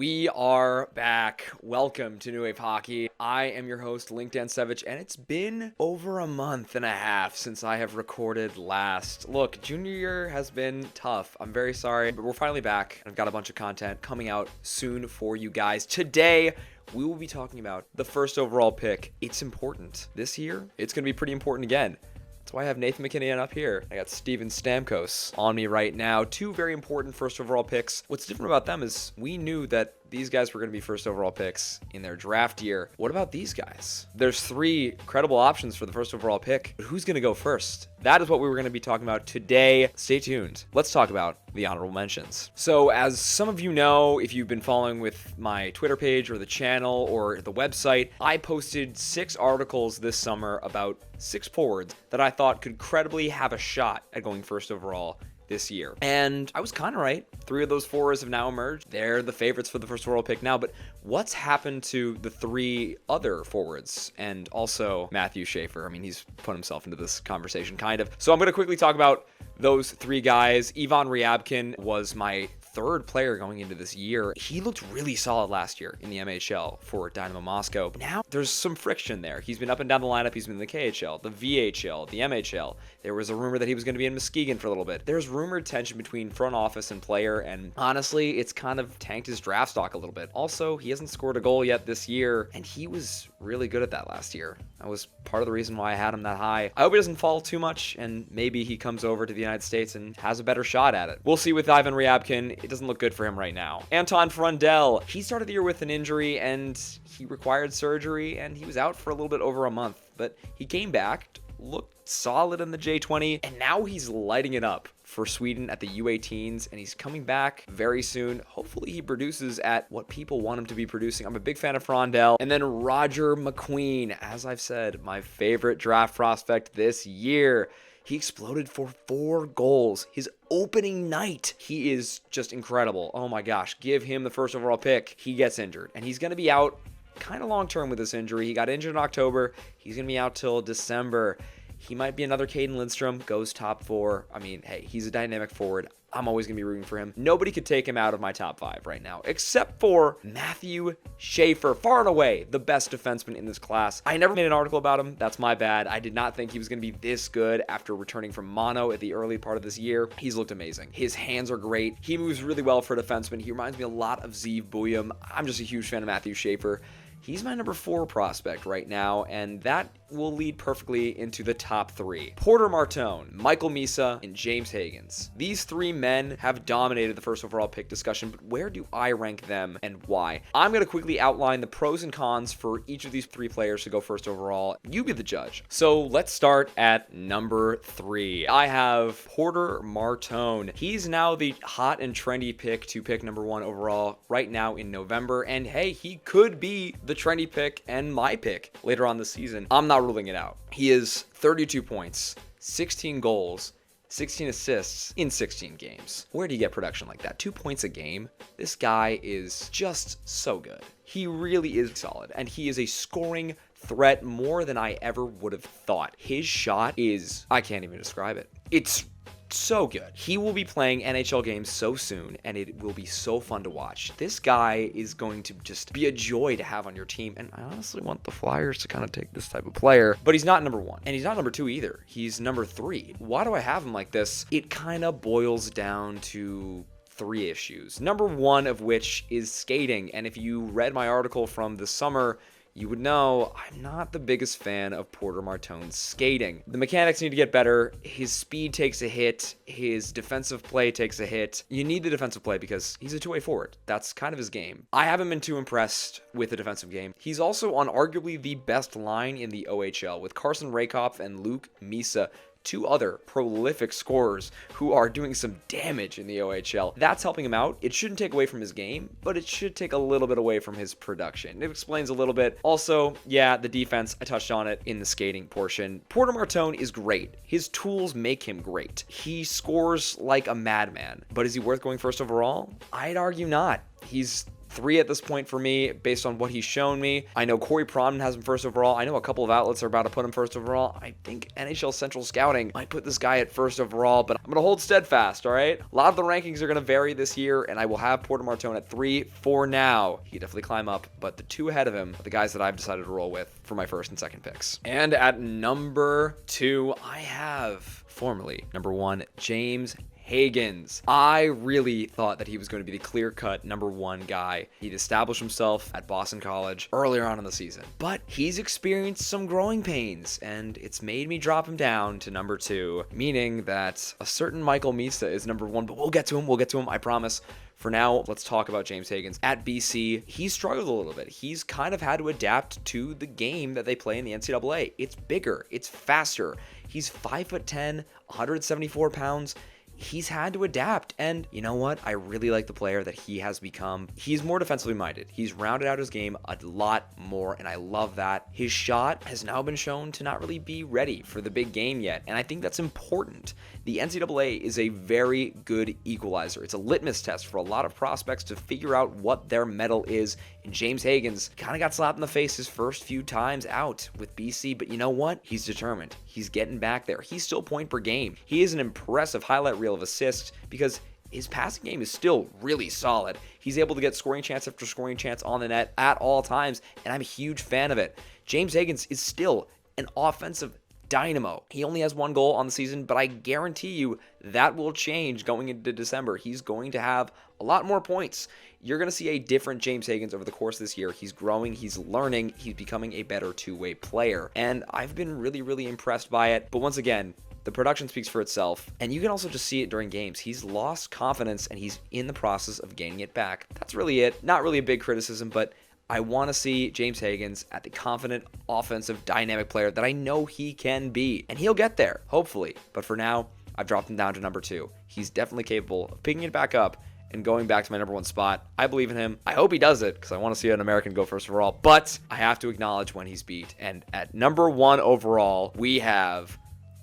We are back. Welcome to New Wave Hockey. I am your host, Link Dansevich, and it's been over a month and a half since I have recorded last. Look, junior year has been tough. I'm very sorry, but we're finally back. I've got a bunch of content coming out soon for you guys. Today, we will be talking about the first overall pick. It's important. This year, it's going to be pretty important again. That's why I have Nathan McKinnon up here. I got Steven Stamkos on me right now. Two very important first overall picks. What's different about them is we knew that these guys were going to be first overall picks in their draft year. What about these guys? There's three credible options for the first overall pick, but who's going to go first? That is what we were going to be talking about today. Stay tuned. Let's talk about the honorable mentions. So as some of you know, if you've been following with my Twitter page or the channel or the website, I posted 6 articles this summer about 6 forwards that I thought could credibly have a shot at going first overall this year. And I was kind of right. 3 of those forwards have now emerged. They're the favorites for the first overall pick now, but what's happened to the 3 other forwards and also Matthew Schaefer? I mean, he's put himself into this conversation kind of. So I'm going to quickly talk about those 3 guys. Ivan Ryabkin was my 3rd player going into this year. He looked really solid last year in the MHL for Dynamo Moscow. Now there's some friction there. He's been up and down the lineup. He's been in the KHL, the VHL, the MHL. There was a rumor that he was going to be in Muskegon for a little bit. There's rumored tension between front office and player, and honestly, it's kind of tanked his draft stock a little bit. Also, he hasn't scored a goal yet this year, and he was really good at that last year. That was part of the reason why I had him that high. I hope he doesn't fall too much, and maybe he comes over to the United States and has a better shot at it. We'll see with Ivan Ryabkin. It doesn't look good for him right now. Anton Frundell, he started the year with an injury, and he required surgery, and he was out for a little bit over a month, but he came back, looked solid in the J20, and now he's lighting it up for Sweden at the U18s, and he's coming back very soon. Hopefully he produces at what people want him to be producing. I'm a big fan of Frondell. And then Roger McQueen, as I've said, my favorite draft prospect this year. He exploded for 4 goals his opening night. He is just incredible. Oh my gosh, give him the first overall pick. He gets injured, and he's going to be out kind of long term with this injury. He got injured in October. He's going to be out till December. He might be another Caden Lindstrom, goes top 4. I mean, hey, he's a dynamic forward. I'm always going to be rooting for him. Nobody could take him out of my top 5 right now, except for Matthew Schaefer, far and away the best defenseman in this class. I never made an article about him. That's my bad. I did not think he was going to be this good after returning from mono at the early part of this year. He's looked amazing. His hands are great. He moves really well for a defenseman. He reminds me a lot of Zeev Buyum. I'm just a huge fan of Matthew Schaefer. He's my number 4 prospect right now, and that will lead perfectly into the top 3. Porter Martone, Michael Misa, and James Higgins. These 3 men have dominated the first overall pick discussion, but where do I rank them and why? I'm going to quickly outline the pros and cons for each of these 3 players to go first overall. You be the judge. So let's start at number 3. I have Porter Martone. He's now the hot and trendy pick to pick number 1 overall right now in November, and hey, he could be the trendy pick and my pick later on this season. I'm not ruling it out. He is 32 points, 16 goals, 16 assists in 16 games. Where do you get production like that? 2 points a game? This guy is just so good. He really is solid, and he is a scoring threat more than I ever would have thought. His shot is, I can't even describe it. It's so good. He will be playing NHL games so soon, and it will be so fun to watch. This guy is going to just be a joy to have on your team, and I honestly want the Flyers to kind of take this type of player, but he's not number 1, and he's not number 2 either. He's number 3. Why do I have him like this? It kind of boils down to 3 issues. Number 1 of which is skating, and if you read my article from the summer, you would know I'm not the biggest fan of Porter Martone's skating. The mechanics need to get better. His speed takes a hit. His defensive play takes a hit. You need the defensive play because he's a 2-way forward. That's kind of his game. I haven't been too impressed with the defensive game. He's also on arguably the best line in the OHL with Carson Rakoff and Luke Misa, 2 other prolific scorers who are doing some damage in the OHL. That's helping him out. It shouldn't take away from his game, but it should take a little bit away from his production. It explains a little bit. Also, yeah, the defense, I touched on it in the skating portion. Porter Martone is great. His tools make him great. He scores like a madman. But is he worth going first overall? I'd argue not. He's 3 at this point for me based on what he's shown me. I know Corey Pronman has him first overall. I know a couple of outlets are about to put him first overall. I think NHL Central Scouting might put this guy at first overall, but I'm going to hold steadfast, all right? A lot of the rankings are going to vary this year, and I will have Porter Martone at 3 for now. He definitely climb up, but the 2 ahead of him are the guys that I've decided to roll with for my first and second picks. And at number 2, I have formerly number 1, James Higgins. I really thought that he was going to be the clear-cut number 1 guy. He'd established himself at Boston College earlier on in the season, but he's experienced some growing pains, and it's made me drop him down to number 2, meaning that a certain Michael Misa is number 1, but we'll get to him, I promise. For now, let's talk about James Higgins. At BC, he struggled a little bit. He's kind of had to adapt to the game that they play in the NCAA. It's bigger, it's faster. He's 5'10", 174 pounds. He's had to adapt, and you know what? I really like the player that he has become. He's more defensively minded. He's rounded out his game a lot more, and I love that. His shot has now been shown to not really be ready for the big game yet, and I think that's important. The NCAA is a very good equalizer. It's a litmus test for a lot of prospects to figure out what their mettle is, and James Higgins kind of got slapped in the face his first few times out with BC, but you know what? He's determined. He's getting back there. He's still point per game. He is an impressive highlight reel of assists because his passing game is still really solid. He's able to get scoring chance after scoring chance on the net at all times, and I'm a huge fan of it. James Higgins is still an offensive dynamo. He only has 1 goal on the season, but I guarantee you that will change going into December. He's going to have a lot more points. You're going to see a different James Higgins over the course of this year. He's growing, he's learning, he's becoming a better two-way player, and I've been really, really impressed by it. But once again, the production speaks for itself, and you can also just see it during games. He's lost confidence, and he's in the process of gaining it back. That's really it. Not really a big criticism, but I want to see James Higgins at the confident, offensive, dynamic player that I know he can be, and he'll get there, hopefully. But for now, I've dropped him down to number 2. He's definitely capable of picking it back up and going back to my number 1 spot. I believe in him. I hope he does it because I want to see an American go first overall, but I have to acknowledge when he's beat. And at number 1 overall, we have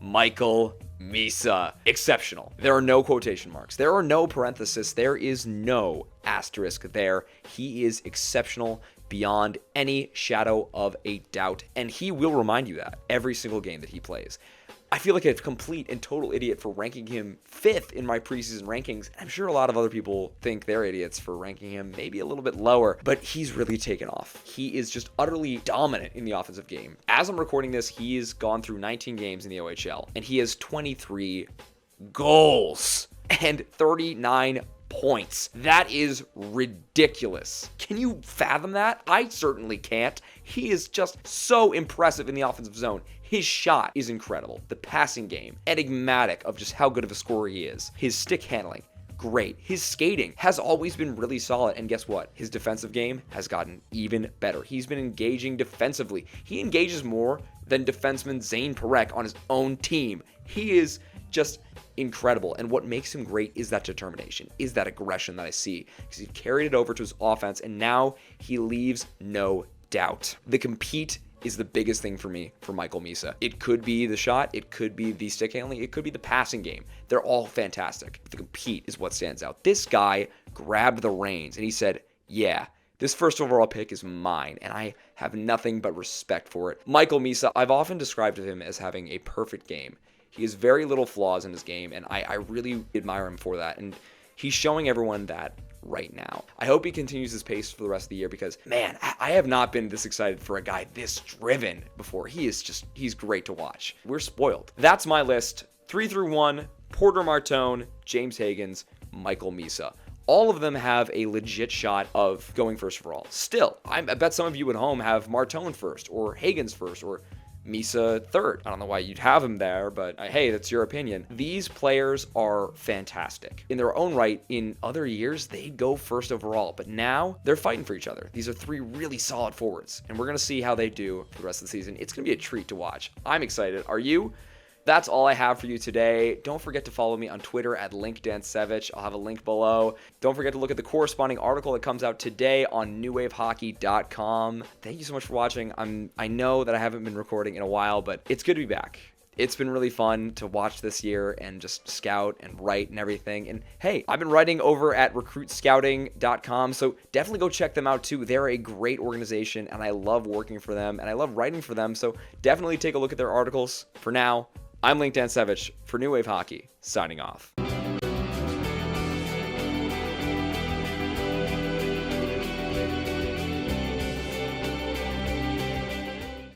Michael Misa. Exceptional. There are no quotation marks. There are no parentheses. There is no asterisk there. He is exceptional beyond any shadow of a doubt, and he will remind you that every single game that he plays. I feel like a complete and total idiot for ranking him 5th in my preseason rankings. I'm sure a lot of other people think they're idiots for ranking him maybe a little bit lower, but he's really taken off. He is just utterly dominant in the offensive game. As I'm recording this, he's gone through 19 games in the OHL, and he has 23 goals and 39 points. That is ridiculous. Can you fathom that? I certainly can't. He is just so impressive in the offensive zone. His shot is incredible. The passing game, enigmatic of just how good of a scorer he is. His stick handling, great. His skating has always been really solid. And guess what? His defensive game has gotten even better. He's been engaging defensively. He engages more than defenseman Zane Parekh on his own team. He is just incredible. And what makes him great is that determination, is that aggression that I see. Because he carried it over to his offense, and now he leaves no doubt. The compete is the biggest thing for me for Michael Misa. It could be the shot, it could be the stick handling, it could be the passing game. They're all fantastic. The compete is what stands out. This guy grabbed the reins and he said, yeah, this first overall pick is mine, and I have nothing but respect for it. Michael Misa, I've often described him as having a perfect game. He has very little flaws in his game, and I really admire him for that, and he's showing everyone that right now. I hope he continues his pace for the rest of the year because, man, I have not been this excited for a guy this driven before. He's great to watch. We're spoiled. That's my list. 3 through 1, Porter Martone, James Higgins, Michael Misa. All of them have a legit shot of going first overall. Still, I bet some of you at home have Martone first, or Higgins first, or Misa third. I don't know why you'd have him there, but hey, that's your opinion. These players are fantastic. In their own right, in other years, they'd go first overall, but now they're fighting for each other. These are 3 really solid forwards, and we're going to see how they do for the rest of the season. It's going to be a treat to watch. I'm excited. Are you? That's all I have for you today. Don't forget to follow me on Twitter at LinkDanSevich. I'll have a link below. Don't forget to look at the corresponding article that comes out today on newwavehockey.com. Thank you so much for watching. I know that I haven't been recording in a while, but it's good to be back. it's been really fun to watch this year and just scout and write and everything. And hey, I've been writing over at recruitscouting.com, so definitely go check them out too. They're a great organization, and I love working for them, and I love writing for them, so definitely take a look at their articles. For now, I'm LinkedIn Savage for New Wave Hockey, signing off.